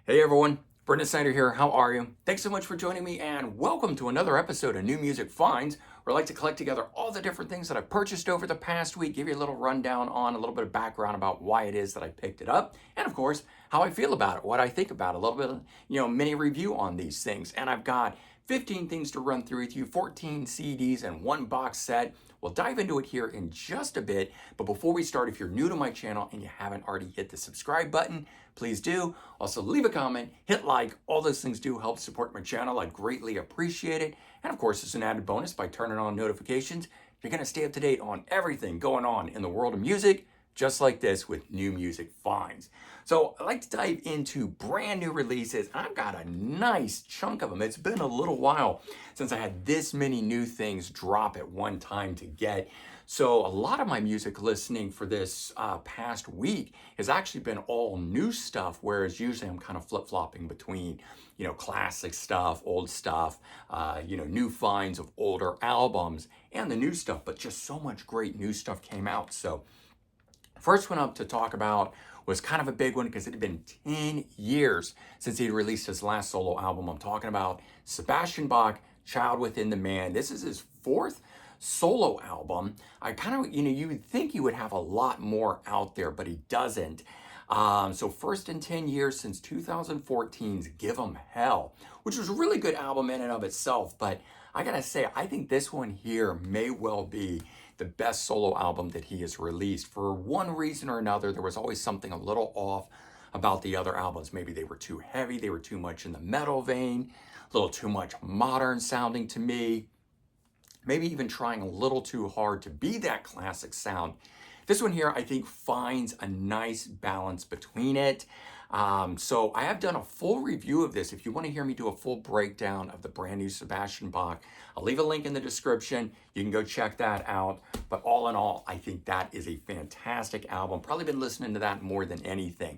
Hey everyone, Brendan Snyder here. How are you? Thanks so much for joining me and welcome to another episode of New Music Finds, where I like to collect together all the different things that I've purchased over the past week, give you a little rundown on a little bit of background about why it is that I picked it up, and of course, how I feel about it, what I think about it, a little bit of, mini review on these things. And I've got 15 things to run through with you, 14 CDs and one box set. We'll dive into it here in just a bit, but before we start, if you're new to my channel and you haven't already hit the subscribe button, please do. Also leave a comment, hit like, all those things do help support my channel. I'd greatly appreciate it. And of course, it's an added bonus by turning on notifications. You're gonna stay up to date on everything going on in the world of music, just like this with New Music Finds. So I like to dive into brand new releases. I've got a nice chunk of them. It's been a little while since I had this many new things drop at one time to get. So a lot of my music listening for this past week has actually been all new stuff, whereas usually I'm kind of flip-flopping between, classic stuff, old stuff, new finds of older albums and the new stuff, but just so much great new stuff came out. So first one up to talk about was kind of a big one because it had been 10 years since he released his last solo album. I'm talking about Sebastian Bach, Child Within the Man. This is his fourth solo album. I kind of, you would think he would have a lot more out there, but he doesn't. So first in 10 years since 2014's Give 'Em Hell, which was a really good album in and of itself. But I gotta say, I think this one here may well be the best solo album that he has released. For one reason or another, there was always something a little off about the other albums. Maybe they were too heavy, they were too much in the metal vein, a little too much modern sounding to me, maybe even trying a little too hard to be that classic sound. This one here, I think, finds a nice balance between it. So I have done a full review of this. If you want to hear me do a full breakdown of the brand new Sebastian Bach, I'll leave a link in the description. You can go check that out. But all in all, I think that is a fantastic album. Probably been listening to that more than anything.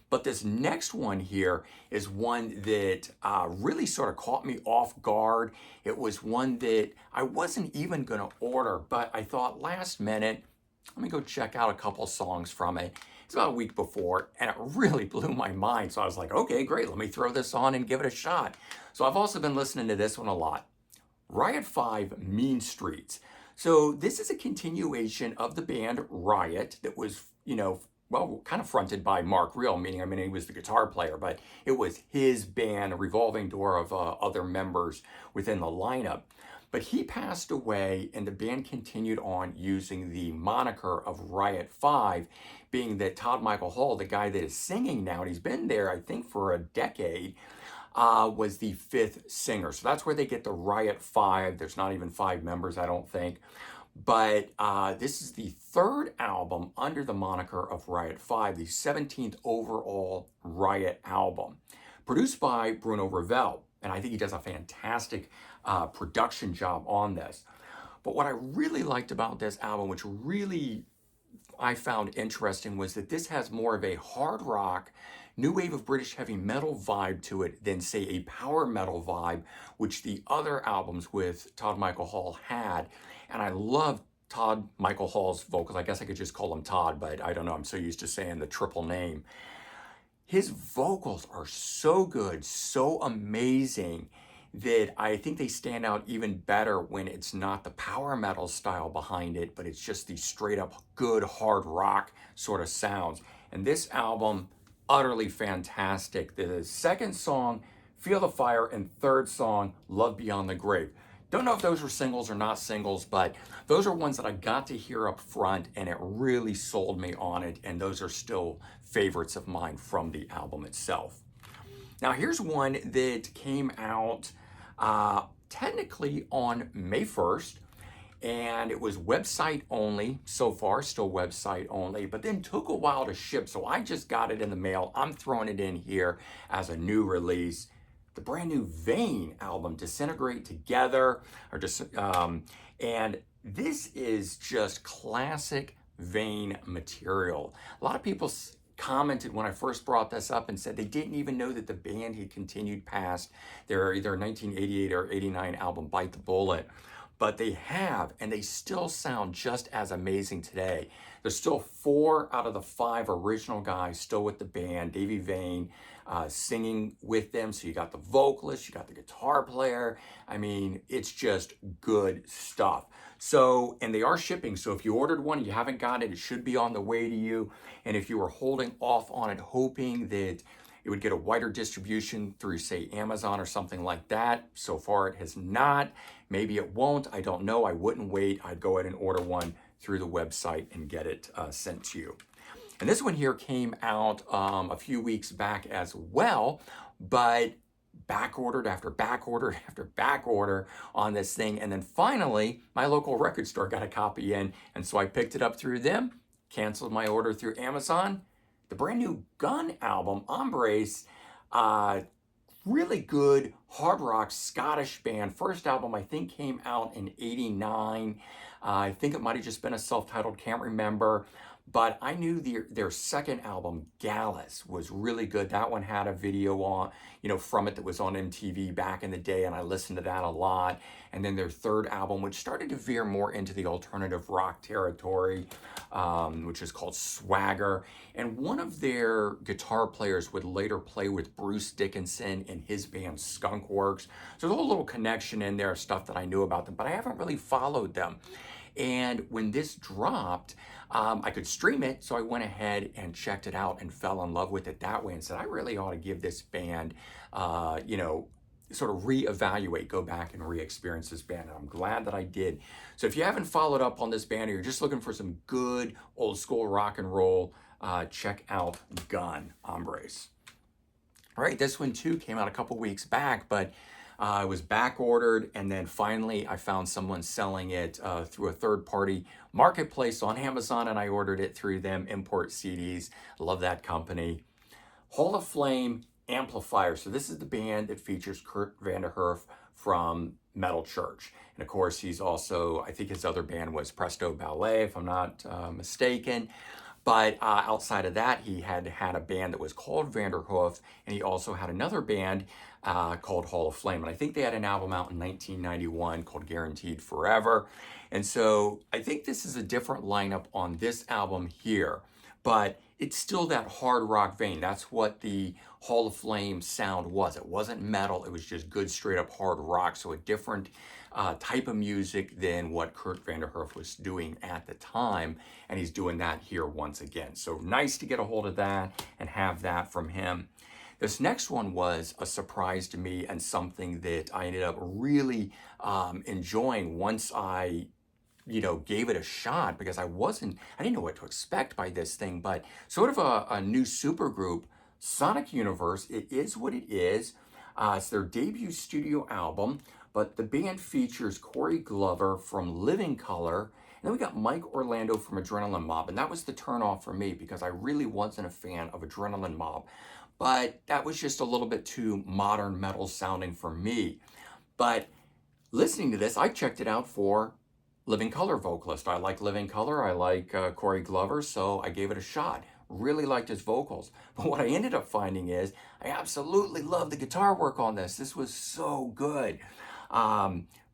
But this next one here is one that really sort of caught me off guard. It was one that I wasn't even going to order, but I thought last minute, let me go check out a couple songs from it. It's about a week before, and it really blew my mind. So I was like, okay, great, let me throw this on and give it a shot. So I've also been listening to this one a lot. Riot 5, Mean Streets. So this is a continuation of the band Riot that was, kind of fronted by Mark Real, meaning, he was the guitar player, but it was his band, a revolving door of other members within the lineup. But he passed away, and the band continued on using the moniker of Riot 5, being that Todd Michael Hall, the guy that is singing now, and he's been there, I think, for a decade, was the fifth singer. So that's where they get the Riot 5. There's not even 5 members, I don't think. But this is the third album under the moniker of Riot 5, the 17th overall Riot album, produced by Bruno Ravel. And I think he does a fantastic production job on this. But what I really liked about this album, which really I found interesting, was that this has more of a hard rock, new wave of British heavy metal vibe to it than, say, a power metal vibe, which the other albums with Todd Michael Hall had. And I love Todd Michael Hall's vocals. I guess I could just call him Todd, but I don't know. I'm so used to saying the triple name. His vocals are so good, so amazing, that I think they stand out even better when it's not the power metal style behind it, but it's just the straight up good hard rock sort of sounds. And this album, utterly fantastic. The second song, Feel the Fire, and third song, Love Beyond the Grave. Don't know if those were singles or not singles, but those are ones that I got to hear up front, and it really sold me on it, and those are still favorites of mine from the album itself. Now here's one that came out technically on May 1st, and it was website only so far, still website only, but then took a while to ship, so I just got it in the mail. I'm throwing it in here as a new release. The brand new Vein album, Disintegrate Together, and this is just classic Vein material. A lot of people commented when I first brought this up and said they didn't even know that the band had continued past their either 1988 or 89 album, Bite the Bullet. But they have, and they still sound just as amazing today. There's still 4 out of the 5 original guys still with the band. Davey Vain, singing with them. So you got the vocalist, you got the guitar player. I mean, it's just good stuff. So, and they are shipping. So if you ordered one and you haven't got it, it should be on the way to you. And if you were holding off on it, hoping that it would get a wider distribution through, say, Amazon or something like that, so far it has not. Maybe it won't. I don't know. I wouldn't wait. I'd go ahead and order one through the website and get it sent to you. And this one here came out a few weeks back as well, but back ordered after back order after back order on this thing. And then finally, my local record store got a copy in. And so I picked it up through them, canceled my order through Amazon. The brand new Gun album, Embrace, really good hard rock Scottish band. First album, I think, came out in '89. I think it might have just been a self-titled, can't remember. But I knew their second album, Gallus, was really good. That one had a video on, from it that was on MTV back in the day, and I listened to that a lot. And then their third album, which started to veer more into the alternative rock territory, which is called Swagger. And one of their guitar players would later play with Bruce Dickinson in his band Skunkworks. So there's a whole little connection in there, stuff that I knew about them, but I haven't really followed them. And when this dropped, I could stream it, so I went ahead and checked it out and fell in love with it that way and said, I really ought to give this band, sort of reevaluate, go back and re-experience this band. And I'm glad that I did. So if you haven't followed up on this band or you're just looking for some good old school rock and roll, check out Gun, Embrace. All right, this one too came out a couple weeks back, but it was back ordered, and then finally I found someone selling it through a third-party marketplace on Amazon, and I ordered it through them, Import CDs. Love that company. Hall of Flame Amplifier. So this is the band that features Kurt Vanderhoof from Metal Church. And of course, he's also, I think his other band was Presto Ballet, if I'm not mistaken. But outside of that, he had a band that was called Vanderhoof, and he also had another band called Hall of Flame. And I think they had an album out in 1991 called Guaranteed Forever. And so I think this is a different lineup on this album here, but it's still that hard rock vein. That's what the Hall of Flame sound was. It wasn't metal, it was just good straight up hard rock. So a different type of music than what Kurt Vanderhoof was doing at the time. And he's doing that here once again. So nice to get a hold of that and have that from him. This next one was a surprise to me and something that I ended up really enjoying once I gave it a shot, because I didn't know what to expect by this thing, but sort of a new supergroup, Sonic Universe. It is what it is. It's their debut studio album, but the band features Corey Glover from Living Color, and then we got Mike Orlando from Adrenaline Mob, and that was the turnoff for me because I really wasn't a fan of Adrenaline Mob, but that was just a little bit too modern metal sounding for me. But listening to this, I checked it out for Living Color vocalist. I like Living Color. I like Corey Glover, so I gave it a shot. Really liked his vocals. But what I ended up finding is I absolutely love the guitar work on this. This was so good.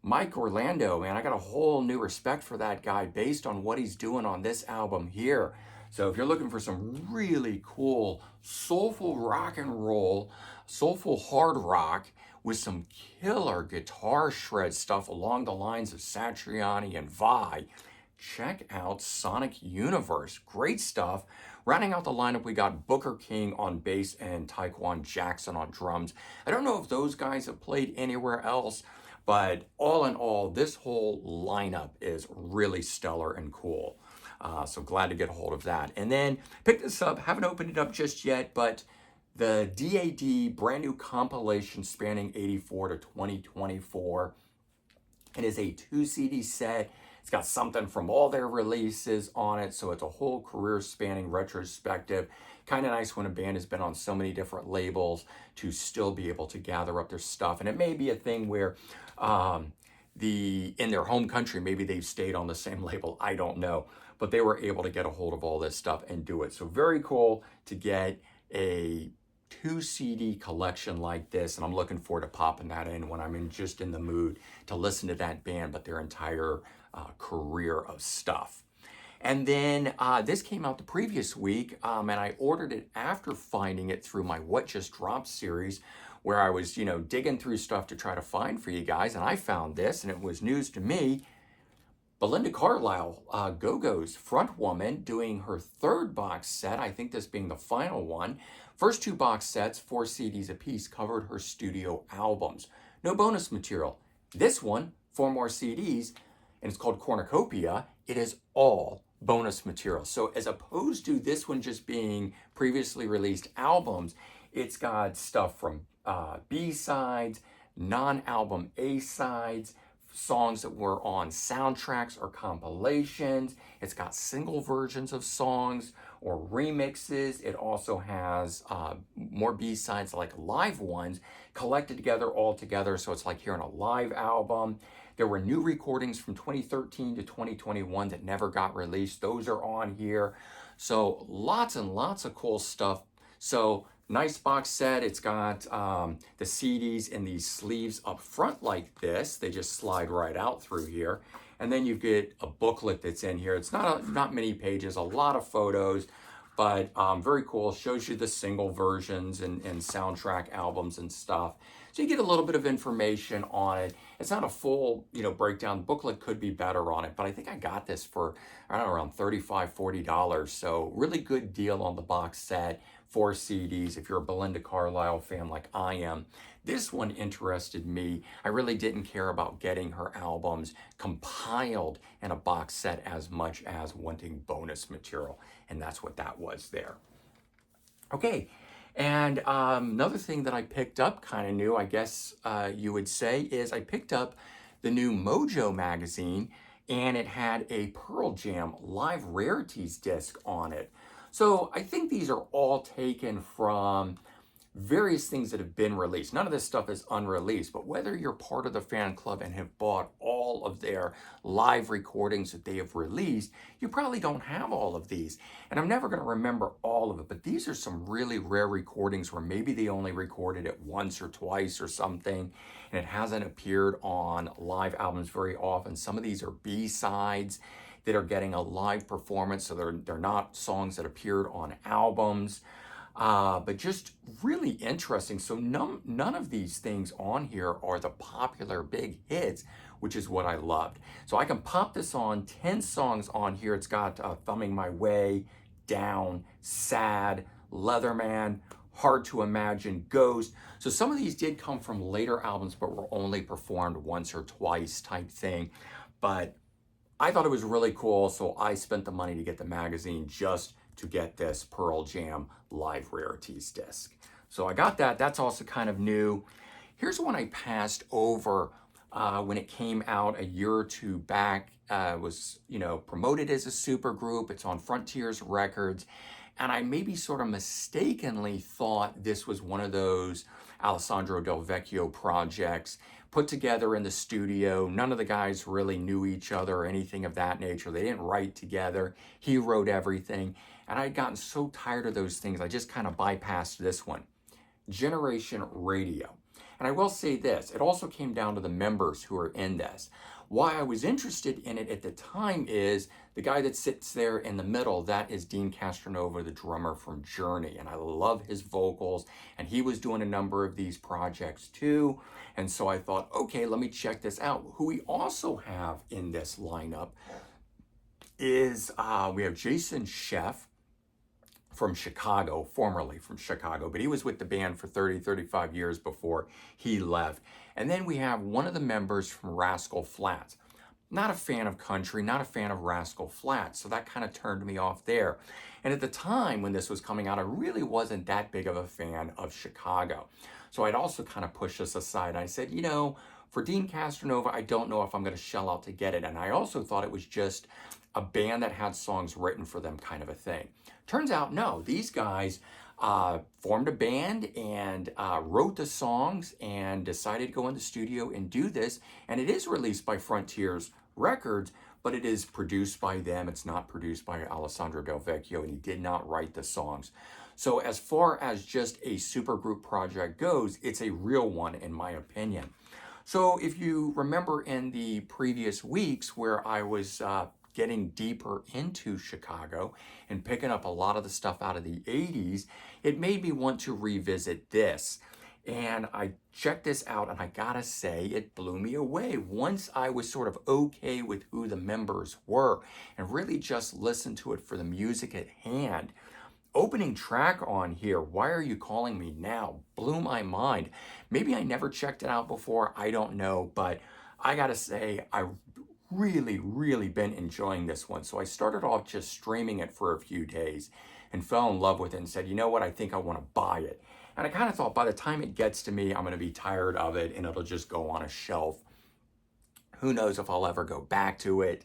Mike Orlando, man, I got a whole new respect for that guy based on what he's doing on this album here. So if you're looking for some really cool, soulful rock and roll, soulful hard rock, with some killer guitar shred stuff along the lines of Satriani and Vai, check out Sonic Universe. Great stuff. Rounding out the lineup, we got Booker King on bass and Taekwon Jackson on drums. I don't know if those guys have played anywhere else, but all in all, this whole lineup is really stellar and cool. So glad to get a hold of that. And then pick this up, haven't opened it up just yet, but the D.A.D. brand new compilation spanning 84 to 2024. It is a 2 CD set. It's got something from all their releases on it, so it's a whole career spanning retrospective. Kind of nice when a band has been on so many different labels to still be able to gather up their stuff. And it may be a thing where in their home country, maybe they've stayed on the same label, I don't know. But they were able to get a hold of all this stuff and do it. So very cool to get a 2 CD collection like this, and I'm looking forward to popping that in when I'm just in the mood to listen to that band, but their entire career of stuff. And then this came out the previous week, and I ordered it after finding it through my What Just Dropped series, where I was, digging through stuff to try to find for you guys, and I found this, and it was news to me. Belinda Carlisle, Go-Go's front woman, doing her third box set, I think this being the final one. First two box sets, 4 CDs apiece, covered her studio albums. No bonus material. This one, 4 more CDs, and it's called Cornucopia. It is all bonus material. So as opposed to this one just being previously released albums, it's got stuff from B-sides, non-album A-sides, songs that were on soundtracks or compilations. It's got single versions of songs or remixes. It also has more B-sides, like live ones, collected together all together. So it's like hearing a live album. There were new recordings from 2013 to 2021 that never got released. Those are on here. So lots and lots of cool stuff. So nice box set. It's got the CDs in these sleeves up front like this. They just slide right out through here. And then you get a booklet that's in here. It's not many pages, a lot of photos, but very cool. Shows you the single versions and soundtrack albums and stuff. So you get a little bit of information on it. It's not a full, breakdown. The booklet could be better on it, but I think I got this for, around $35, $40. So really good deal on the box set. 4 CDs, if you're a Belinda Carlisle fan like I am. This one interested me. I really didn't care about getting her albums compiled in a box set as much as wanting bonus material, and that's what that was there. Okay, and another thing that I picked up, kind of new, I guess you would say, is I picked up the new Mojo magazine, and it had a Pearl Jam Live Rarities disc on it. So I think these are all taken from various things that have been released. None of this stuff is unreleased, but whether you're part of the fan club and have bought all of their live recordings that they have released, you probably don't have all of these. And I'm never going to remember all of it, but these are some really rare recordings where maybe they only recorded it once or twice or something, and it hasn't appeared on live albums very often. Some of these are B-sides that are getting a live performance, so they're not songs that appeared on albums, but just really interesting. So none of these things on here are the popular big hits, which is what I loved. So I can pop this on, 10 songs on here. It's got Thumbing My Way, Down, Sad, Leatherman, Hard to Imagine, Ghost. So some of these did come from later albums, but were only performed once or twice type thing. But I thought it was really cool, so I spent the money to get the magazine just to get this Pearl Jam Live Rarities disc. So I got that. That's also kind of new. Here's one I passed over when it came out a year or two back. It was, promoted as a super group. It's on Frontiers Records. And I maybe sort of mistakenly thought this was one of those Alessandro Del Vecchio projects put together in the studio. None of the guys really knew each other or anything of that nature. They didn't write together. He wrote everything. And I'd gotten so tired of those things, I just kind of bypassed this one. Generation Radio. And I will say this, it also came down to the members who are in this. Why I was interested in it at the time is the guy that sits there in the middle, that is Dean Castronova, the drummer from Journey. And I love his vocals, and he was doing a number of these projects too. And so I thought, okay, let me check this out. Who we also have in this lineup is, we have Jason Scheff from Chicago, formerly from Chicago, but he was with the band for 30, 35 years before he left. And then we have one of the members from Rascal Flatts. Not a fan of country, not a fan of Rascal Flatts, so that kind of turned me off there. And at the time when this was coming out, I really wasn't that big of a fan of Chicago. So I'd also kind of pushed this aside. I said, for Dean Castronova, I don't know if I'm going to shell out to get it. And I also thought it was just a band that had songs written for them kind of a thing. Turns out, no, these guys formed a band and wrote the songs and decided to go in the studio and do this. And it is released by Frontiers Records, but it is produced by them. It's not produced by Alessandro Del Vecchio, and he did not write the songs. So as far as just a supergroup project goes, it's a real one in my opinion. So if you remember in the previous weeks where I was getting deeper into Chicago and picking up a lot of the stuff out of the 80s, it made me want to revisit this. And I checked this out, and I gotta say, it blew me away. Once I was sort of okay with who the members were and really just listened to it for the music at hand, opening track on here, Why Are You Calling Me Now, blew my mind. Maybe I never checked it out before, I don't know, but I gotta say, I really been enjoying this one. So I started off just streaming it for a few days and fell in love with it and said, you know what, I think I want to buy it. And I kind of thought by the time it gets to me, I'm going to be tired of it and it'll just go on a shelf. Who knows if I'll ever go back to it.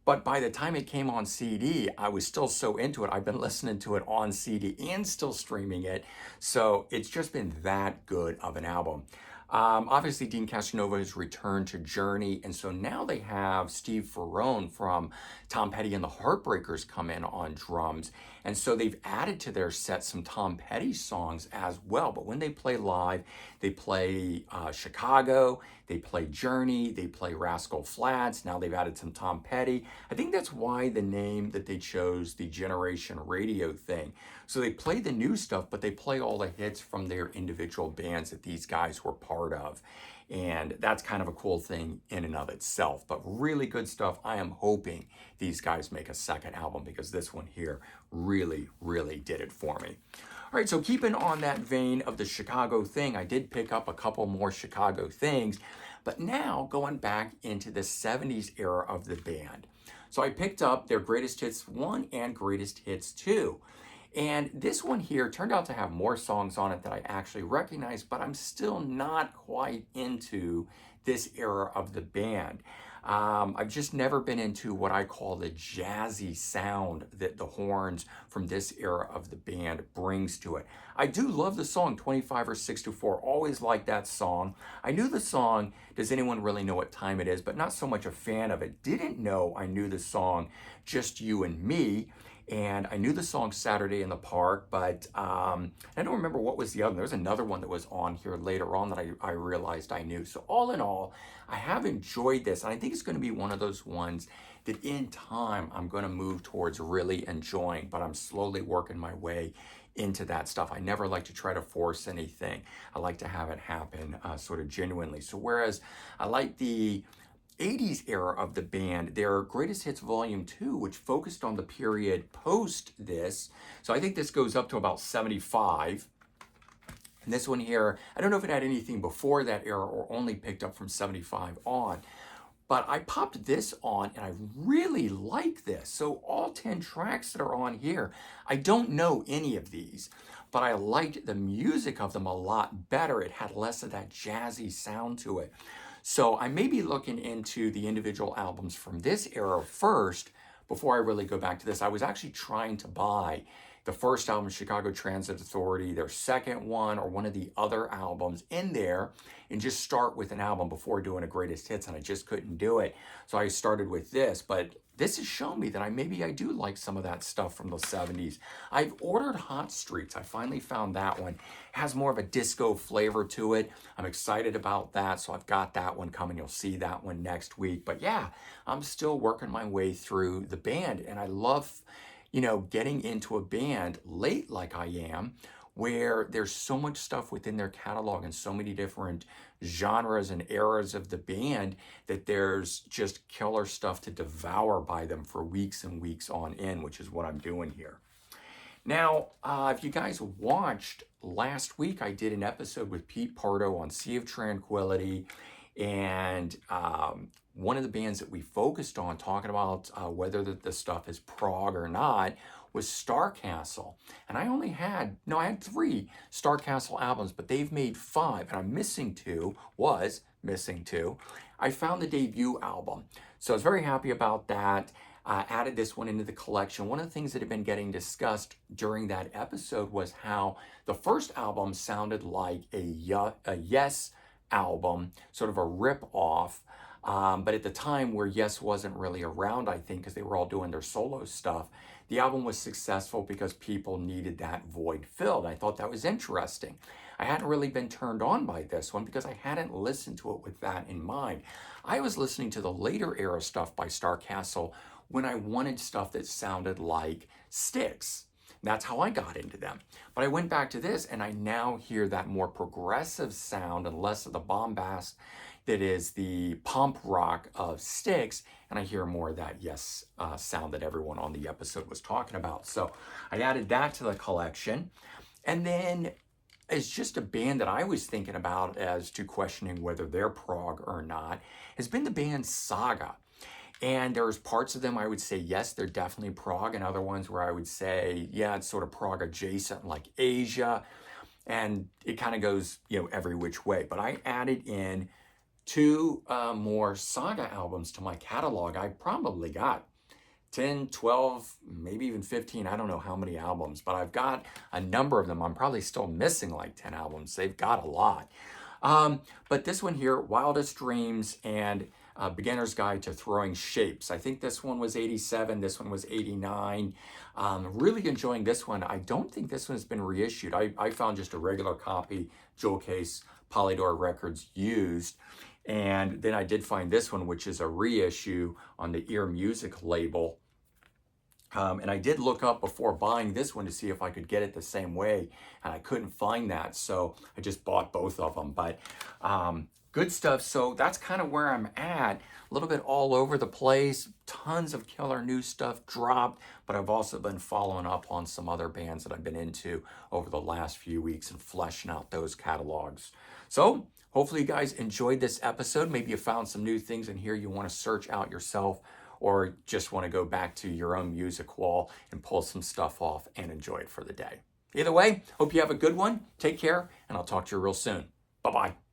But by the time it came on CD, I was still so into it. I've been listening to it on CD and still streaming it. So it's just been that good of an album. Obviously, Dean Casanova has returned to Journey, and so now they have Steve Ferrone from Tom Petty and the Heartbreakers come in on drums. And so they've added to their set some Tom Petty songs as well. But when they play live, they play Chicago, they play Journey, they play Rascal Flatts. Now they've added some Tom Petty. I think that's why the name that they chose, the Generation Radio thing. So they play the new stuff, but they play all the hits from their individual bands that these guys were part of. And that's kind of a cool thing in and of itself, but really good stuff. I am hoping these guys make a second album because this one here really did it for me. All right, so keeping on that vein of the Chicago thing, I did pick up a couple more Chicago things, but now going back into the 70s era of the band. So I picked up their Greatest Hits 1 and Greatest Hits 2. And this one here turned out to have more songs on it that I actually recognize, but I'm still not quite into this era of the band. I've just never been into what I call the jazzy sound that the horns from this era of the band brings to it. I do love the song 25 or 6 to 4, always liked that song. I knew the song, Does Anyone Really Know What Time It Is, but not so much a fan of it. Didn't know I knew the song Just You and Me. And I knew the song Saturday in the Park, but I don't remember what was the other. There was another one that was on here later on that I realized I knew. So all in all, I have enjoyed this. And I think it's going to be one of those ones that in time I'm going to move towards really enjoying, but I'm slowly working my way into that stuff. I never like to try to force anything. I like to have it happen sort of genuinely. So whereas I like the 80s era of the band, their Greatest Hits Volume 2, which focused on the period post this. So I think this goes up to about 75. And this one here, I don't know if it had anything before that era or only picked up from 75 on. But I popped this on and I really like this. So all 10 tracks that are on here, I don't know any of these, but I liked the music of them a lot better. It had less of that jazzy sound to it. So I may be looking into the individual albums from this era first before I really go back to this. I was actually trying to buy the first album, Chicago Transit Authority, their second one, or one of the other albums in there, and just start with an album before doing a greatest hits, and I just couldn't do it. So I started with this, but this has shown me that maybe I do like some of that stuff from the 70s. I've ordered Hot Streets. I finally found that one. It has more of a disco flavor to it. I'm excited about that, so I've got that one coming. You'll see that one next week. But yeah, I'm still working my way through the band, and I love, getting into a band late like I am, where there's so much stuff within their catalog and so many different genres and eras of the band that there's just killer stuff to devour by them for weeks and weeks on end, which is what I'm doing here. Now, if you guys watched last week, I did an episode with Pete Pardo on Sea of Tranquility, and one of the bands that we focused on talking about whether the stuff is prog or not was Starcastle. And I had 3 Starcastle albums, but they've made 5, and was missing 2. I found the debut album. So I was very happy about that. Added this one into the collection. One of the things that had been getting discussed during that episode was how the first album sounded like a Yes album, sort of a rip-off. But at the time where Yes wasn't really around, I think, because they were all doing their solo stuff, the album was successful because people needed that void filled. I thought that was interesting. I hadn't really been turned on by this one because I hadn't listened to it with that in mind. I was listening to the later era stuff by Starcastle when I wanted stuff that sounded like Styx. That's how I got into them. But I went back to this and I now hear that more progressive sound and less of the bombast that is the pump rock of Styx. And I hear more of that sound that everyone on the episode was talking about. So I added that to the collection. And then it's just a band that I was thinking about as to questioning whether they're prog or not, has been the band Saga. And there's parts of them I would say, yes, they're definitely prog, and other ones where I would say, yeah, it's sort of prog adjacent, like Asia. And it kind of goes, every which way. But I added in two more Saga albums to my catalog. I probably got 10, 12, maybe even 15. I don't know how many albums, but I've got a number of them. I'm probably still missing like 10 albums. They've got a lot. But this one here, Wildest Dreams and Beginner's Guide to Throwing Shapes. I think this one was 87. This one was 89. Really enjoying this one. I don't think this one's been reissued. I found just a regular copy, jewel case, Polydor Records used. And then I did find this one, which is a reissue on the Ear Music label. And I did look up before buying this one to see if I could get it the same way, and I couldn't find that, so I just bought both of them. But good stuff. So that's kind of where I'm at. A little bit all over the place. Tons of killer new stuff dropped, but I've also been following up on some other bands that I've been into over the last few weeks and fleshing out those catalogs. So hopefully you guys enjoyed this episode. Maybe you found some new things in here you want to search out yourself, or just want to go back to your own music wall and pull some stuff off and enjoy it for the day. Either way, hope you have a good one. Take care, and I'll talk to you real soon. Bye-bye.